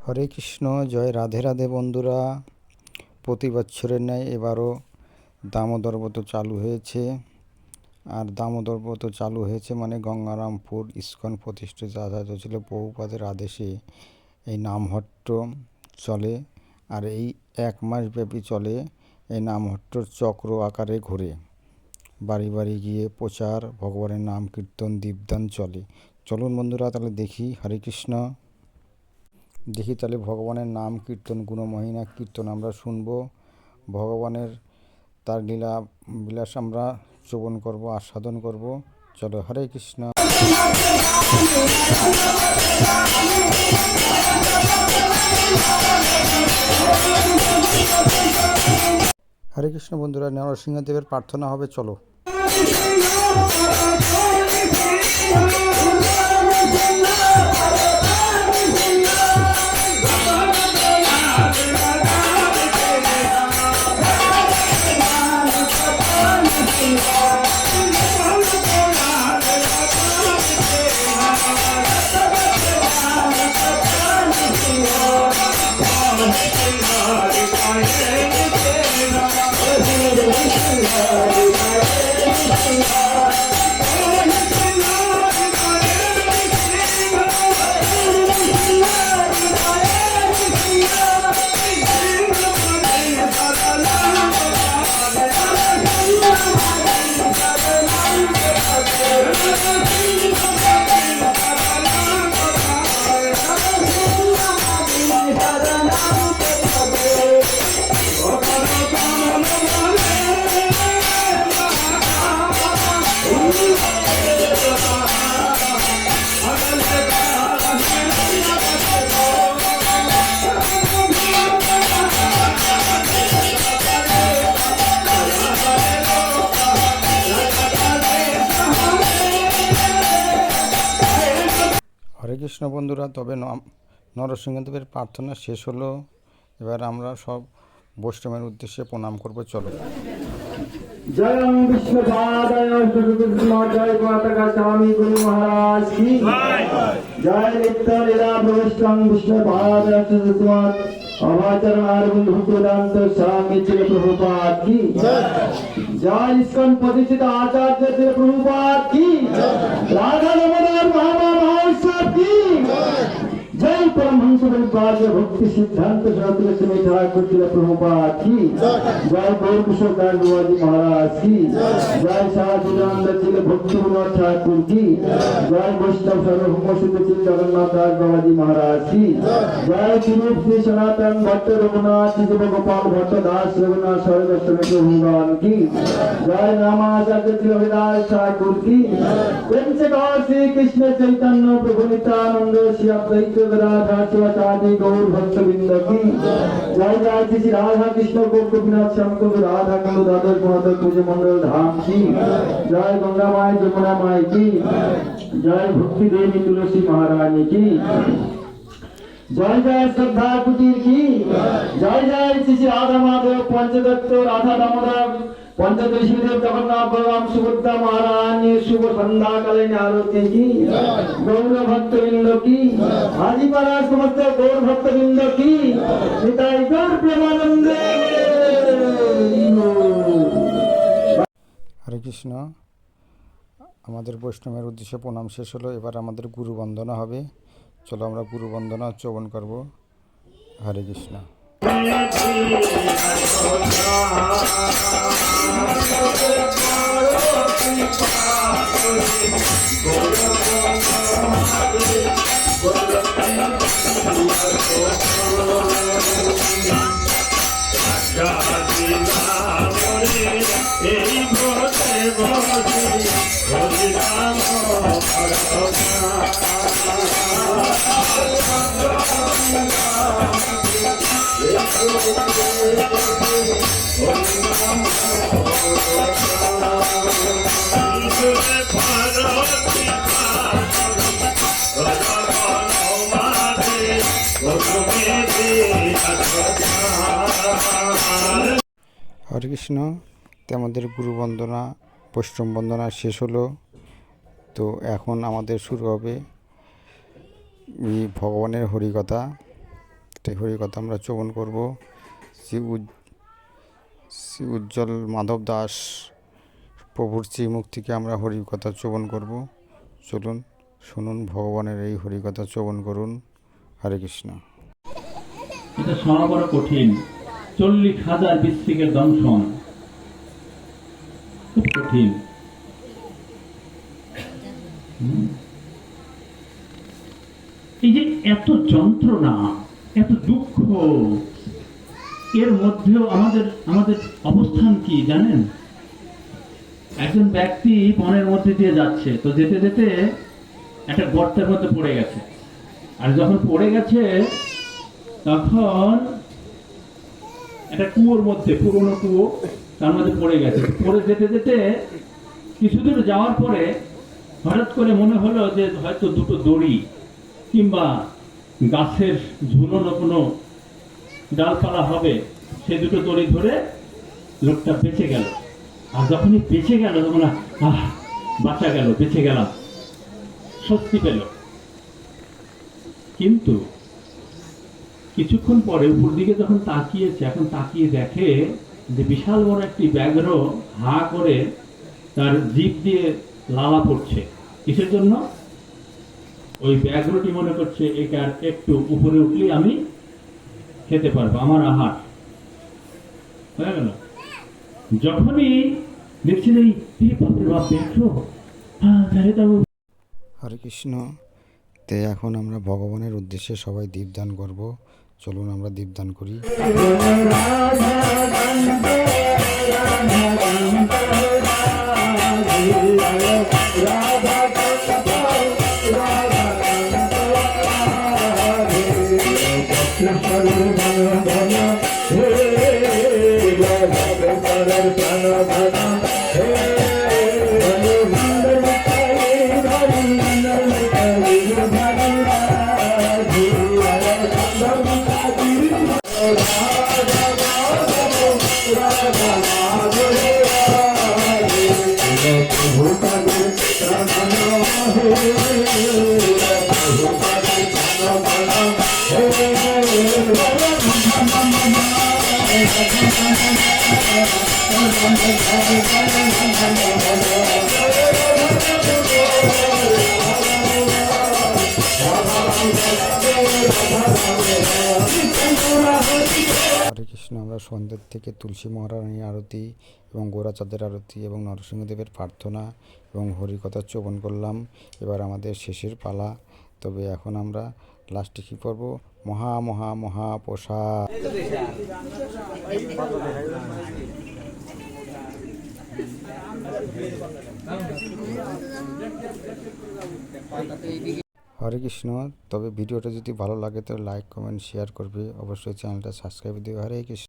হরে কৃষ্ণ, জয় রাধে রাধে বন্ধুরা। প্রতি বছরের ন্যায় এবারও দামোদর ব্রত চালু হয়েছে। আর দামোদর ব্রত চালু হয়েছে মানে গঙ্গারামপুর ইস্কন প্রতিষ্ঠিত আচার্য ছিল বহুপাদের আদেশে এই নামহট্ট চলে। আর এই 1 মাস ব্যাপী চলে। এই নামহট্টর চক্র আকারে ঘুরে বাড়ি বাড়ি গিয়ে প্রচার, ভগবানের নাম কীর্তন, দীপদান চলে। চলুন বন্ধুরা তাহলে দেখি। হরে কৃষ্ণ। দেখি তাহলে ভগবানের নাম কীর্তন, গুণমহিমা কীর্তন আমরা শুনবো। ভগবানের তার লীলা বিলাস আমরা শ্রবণ করব, আস্বাদন করব। চলো, হরে কৃষ্ণ। হরে কৃষ্ণ বন্ধুরা, নরসিংহদেবের প্রার্থনা হবে। চলো। হরে কৃষ্ণ বন্ধুরা, তবে নরসিংহদেবের প্রার্থনা শেষ হলো। এবার আমরা সব বৈষ্ণবের উদ্দেশ্যে প্রণাম করব। চলো। জয় বিষ্ণুপাদায় জয় মাতা স্বামী গুরু মহারাজ কি জয়। নিত্য লীলা প্রবিষ্টং বিষ্ণুপাদায় অবাচরণ আরবিন্দ ভক্তদান্ত স্বামী ছিল প্রভুপাদ কি জয়। ইস্কন প্রতিষ্ঠিত আচার্য ছিল প্রভুপাদ কি। রাধা দামোদর বাবা মহোৎসব কি জয়। परमहंस परिव्राजक भक्ति सिद्धांत शास्त्र से ठाकुर ছিল प्रभुपाद की जय। गौर किशोर दास बाबाजी महाराज की जय। साचिदानंद ছিল भक्ति विनोद ठाकुर की जय। वैष्णव सर्वभौम सिद्ध ছিল जगन्नाथ दास बाबाजी महाराज की जय। तिरुप श्री सनातन भट्ट रघुनाथ शिव गोपाल भट्ट दास रघुनाथ सर्वदर्शन भगवान की जय। नामाचार्य ছিল हरिदास ठाकुर की प्रेम से गौर श्री कृष्ण चैतन्य प्रभु नित्यानंद श्री अद्वैत राधा शिवाचार्य गौर भक्तवृंद की जय। जय श्री राधा कृष्ण गोपीनाथ शंकर राधा कुंड दादर माधव पूज मंडल धाम की जय। गंगा माई जमुना माई की जय। भक्ति देवी तुलसी महारानी की जय। जय श्रद्धा कुटीर की जय। जय श्री राधा माधव पंचतत्व राधा दामोदर पंचदशीदेव जगन्नाथ बलराम सुभद्रा महारानी शुभ संध्या कालीन आरती की गौर भक्तवृंद की हाजीपाड़ा समस्त गौर भक्तवृंद की निताई गौर प्रेमानंदे। হরে কৃষ্ণ। আমাদের বৈষ্ণবের উদ্দেশ্যে প্রণাম শেষ হলো। এবার আমাদের গুরু বন্দনা হবে। চলো আমরা গুরু বন্দনা শ্রবণ করব। হরে কৃষ্ণ। হরে কৃষ্ণ। তো আমাদের গুরু বন্দনা, বৈষ্ণব বন্দনা শেষ হলো। তো এখন আমাদের শুরু হবে ভগবানের হরিকথা। তাই হরিকথা আমরা শ্রবণ করব। শ্রী উজ্জ্বল মাধব দাস প্রভুর শ্রীমুখ থেকে আমরা হরিকথা শ্রবণ করব। চলুন শুনুন, ভগবানের এই হরিকথা শ্রবণ করুন। হরে কৃষ্ণ। এটা শোনা বড় কঠিন। 40,000 বৃশ্চিকের দংশন খুব কঠিন। এই যে এত যন্ত্রণা, এত দুঃখ, এর মধ্যেও আমাদের আমাদের অবস্থান কি জানেন? একজন ব্যক্তি বনের মধ্যে দিয়ে যাচ্ছে, তো যেতে যেতে একটা গর্তের মধ্যে পড়ে গেছে। আর যখন পড়ে গেছে তখন একটা কুয়োর মধ্যে, পুরনো কুয়ো, তার মধ্যে পড়ে গেছে। পড়ে যেতে যেতে কিছু দূর যাওয়ার পরে হঠাৎ করে মনে হলো যে হয়তো দুটো দড়ি কিংবা গাছের ঝুলনো কোনো ডালপালা হবে, সে দুটো দড়ি ধরে লোকটা বেঁচে গেল। আর যখনই বেঁচে গেল তখন বাঁচা গেল, বেঁচে গেলাম, স্বস্তি পেল। কিন্তু কিছুক্ষণ পরে উপর দিকে যখন তাকিয়েছে, এখন তাকিয়ে দেখে যে বিশাল বড় একটি ব্যাঘ্র হা করে তার জিভ দিয়ে লালা পড়ছে। কিসের জন্য? ওই ব্যাঘ্রটি মনে করছে এটার একটু উপরে উঠলে আমি খেতে পারবো, আমার আহার হয়ে গেল। যখনই দেখছেন এই বাপরে বাপ ব্যাঘ্র, তাহলে তো হরে কৃষ্ণ। তে এখন আমরা ভগবানের উদ্দেশ্যে সবাই দীপদান করব। চলুন আমরা দীপদান করি। হরে কৃষ্ণ। আমরা সন্ধ্যের থেকে তুলসী মহারানীর আরতি এবং গোরাচাঁদের আরতি এবং নরসিংহদেবের প্রার্থনা এবং হরিকথা শ্রবণ করলাম। এবার আমাদের শেষের পালা। তবে এখন আমরা লাস্টে কী করব? মহা মহা মহাপ্রসাদ। হরে কৃষ্ণ। তবে ভিডিওটা যদি ভালো লাগে তো লাইক, কমেন্ট, শেয়ার করবে। অবশ্যই চ্যানেলটা সাবস্ক্রাইব দিও। হরে কৃষ্ণ।